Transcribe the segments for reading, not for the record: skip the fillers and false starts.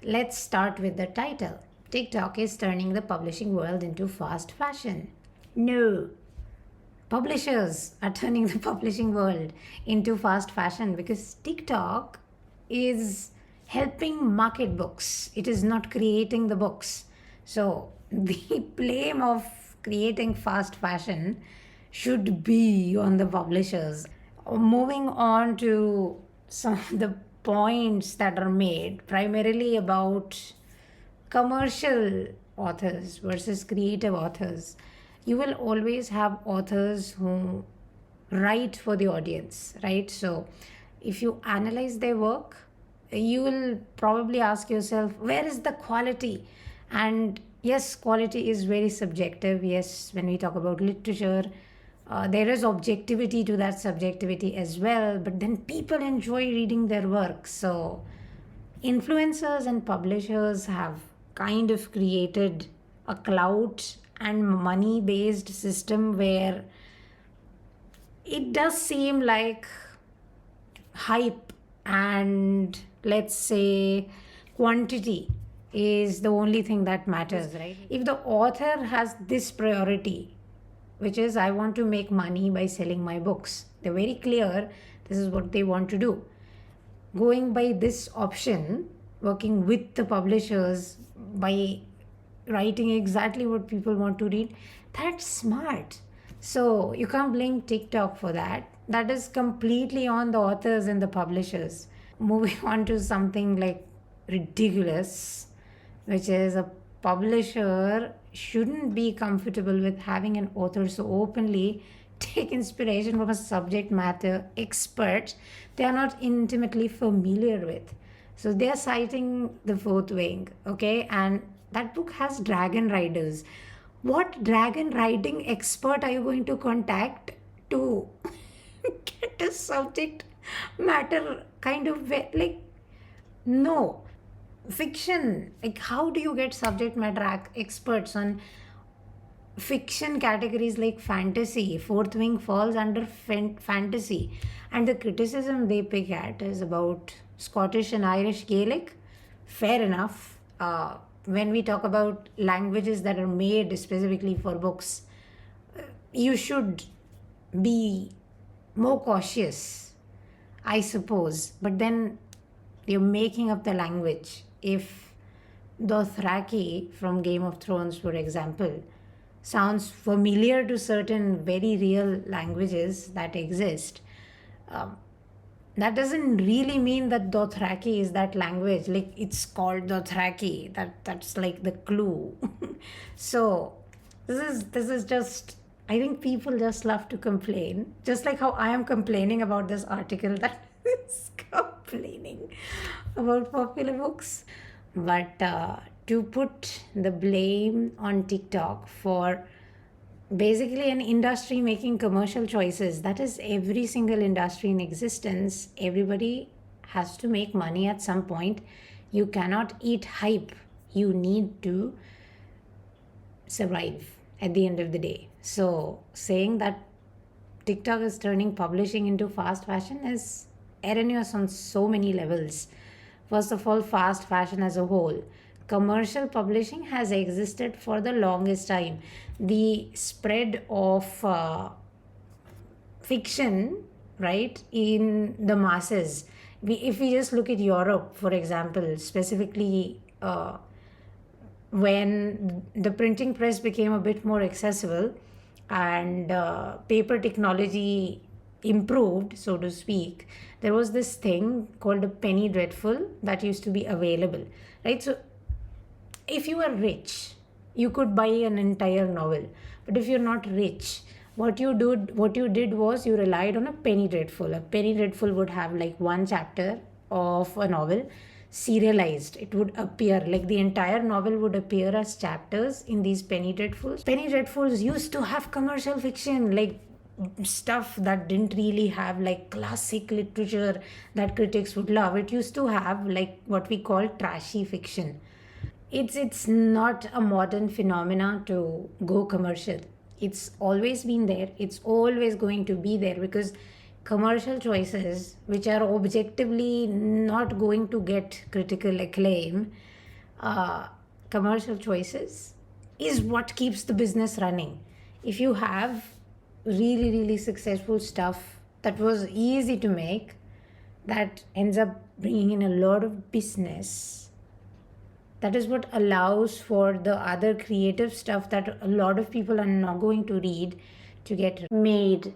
Let's start with the title. TikTok is turning the publishing world into fast fashion. No, publishers are turning the publishing world into fast fashion because TikTok is helping market books. It is not creating the books. So the blame of creating fast fashion should be on the publishers. Moving on to some of the points that are made, primarily about commercial authors versus creative authors. You will always have authors who write for the audience, right? So if you analyze their work, you will probably ask yourself, where is the quality? And yes, quality is very subjective. Yes, when we talk about literature, there is objectivity to that subjectivity as well, but then people enjoy reading their work. So influencers and publishers have kind of created a clout and money based system where it does seem like hype and, let's say, quantity is the only thing that matters, right? If the author has this priority, which is, I want to make money by selling my books, they're very clear this is what they want to do. Going by this option, working with the publishers by writing exactly what people want to read, that's smart. So you can't blame TikTok for that. That is completely on the authors and the publishers. Moving on to something like ridiculous, which is a publisher shouldn't be comfortable with having an author so openly take inspiration from a subject matter expert they are not intimately familiar with. So they are citing The Fourth Wing, okay? And that book has dragon riders. What dragon riding expert are you going to contact to get a subject matter kind of like, no. Fiction, like, how do you get subject matter experts on fiction categories like fantasy? Fourth Wing falls under fantasy, and the criticism they pick at is about Scottish and Irish Gaelic. Fair enough. When we talk about languages that are made specifically for books, you should be more cautious, I suppose. But then you're making up the language. If Dothraki from Game of Thrones, for example, sounds familiar to certain very real languages that exist, that doesn't really mean that Dothraki is that language. Like, it's called Dothraki. That's like the clue. So this is just, I think people just love to complain. Just like how I am complaining about this article that is complaining about popular books. But to put the blame on TikTok for basically an industry making commercial choices, that is every single industry in existence. Everybody has to make money at some point. You cannot eat hype. You need to survive at the end of the day. So saying that TikTok is turning publishing into fast fashion is erroneous on so many levels. First of all, fast fashion as a whole. Commercial publishing has existed for the longest time. The spread of fiction, right, in the masses. If we just look at Europe, for example, specifically when the printing press became a bit more accessible and paper technology improved, so to speak, there was this thing called a penny dreadful that used to be available, right? So if you were rich, you could buy an entire novel. But if you're not rich, what you did was you relied on a penny dreadful. A penny dreadful would have like one chapter of a novel serialized. It would appear like the entire novel would appear as chapters in these penny dreadfuls. Penny dreadfuls used to have commercial fiction, like stuff that didn't really have like classic literature that critics would love. It used to have like what we call trashy fiction. It's not a modern phenomena to go commercial. It's always been there. It's always going to be there because commercial choices which are objectively not going to get critical acclaim, uh, commercial choices is what keeps the business running. If you have really, really successful stuff that was easy to make, that ends up bringing in a lot of business, that is what allows for the other creative stuff that a lot of people are not going to read to get made.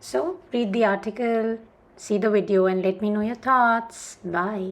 So, read the article, see the video, and let me know your thoughts. Bye.